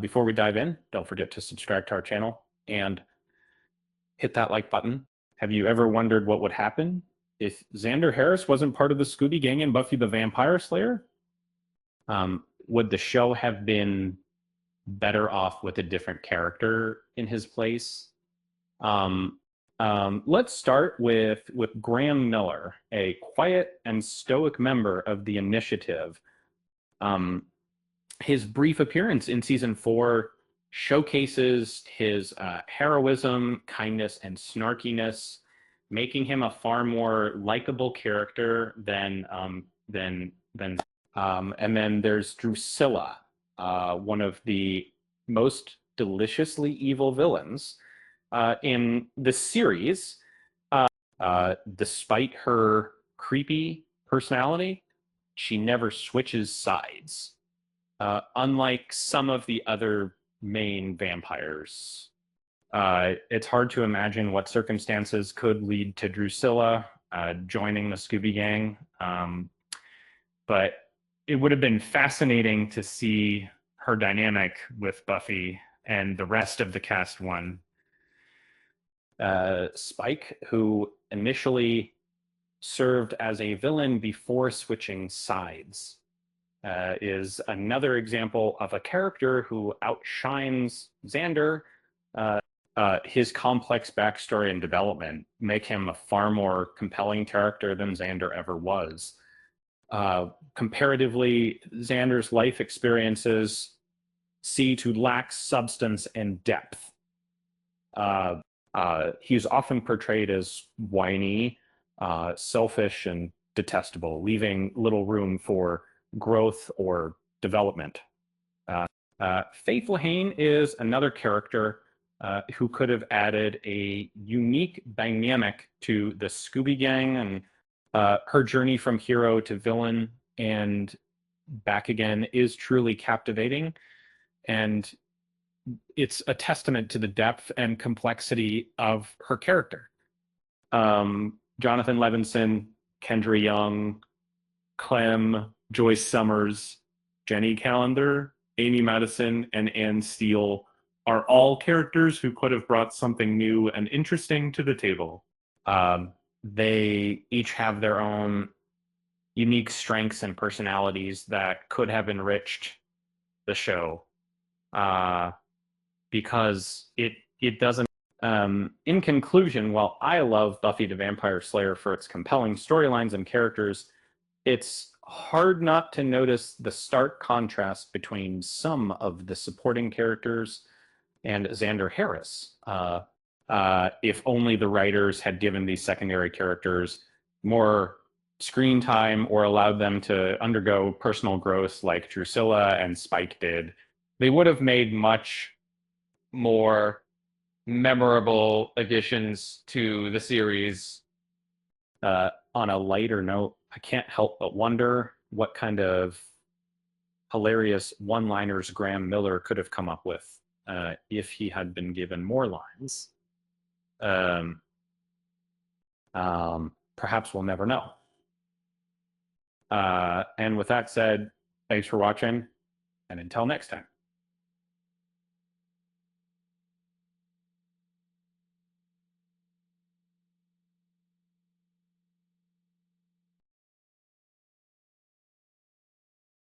Before we dive in, don't forget to subscribe to our channel and hit that like button. Have you ever wondered what would happen if Xander Harris wasn't part of the Scooby Gang in Buffy the Vampire Slayer? Would the show have been better off with a different character in his place? Um, let's start with Graham Miller, a quiet and stoic member of the Initiative. Um, his brief appearance in season 4 showcases his heroism, kindness, and snarkiness, making him a far more likable character than. And then there's Drusilla, one of the most deliciously evil villains in the series. Despite her creepy personality, she never switches sides. Unlike some of the other main vampires, it's hard to imagine what circumstances could lead to Drusilla joining the Scooby Gang. But it would have been fascinating to see her dynamic with Buffy and the rest of the cast one. Spike, who initially served as a villain before switching sides, is another example of a character who outshines Xander. His complex backstory and development make him a far more compelling character than Xander ever was. Comparatively, Xander's life experiences seem to lack substance and depth. He's often portrayed as whiny, selfish, and detestable, leaving little room for growth or development. Faith Lehane is another character who could have added a unique dynamic to the Scooby Gang, and her journey from hero to villain and back again is truly captivating. And it's a testament to the depth and complexity of her character. Jonathan Levinson, Kendra Young, Clem, Joyce Summers, Jenny Calendar, Amy Madison, and Anne Steele are all characters who could have brought something new and interesting to the table. They each have their own unique strengths and personalities that could have enriched the show, because it doesn't. In conclusion, while I love Buffy the Vampire Slayer for its compelling storylines and characters, it's hard not to notice the stark contrast between some of the supporting characters and Xander Harris. If only the writers had given these secondary characters more screen time or allowed them to undergo personal growth like Drusilla and Spike did, they would have made much more memorable additions to the series. On a lighter note, I can't help but wonder what kind of hilarious one-liners Graham Miller could have come up with if he had been given more lines. Perhaps we'll never know. And with that said, thanks for watching, and until next time.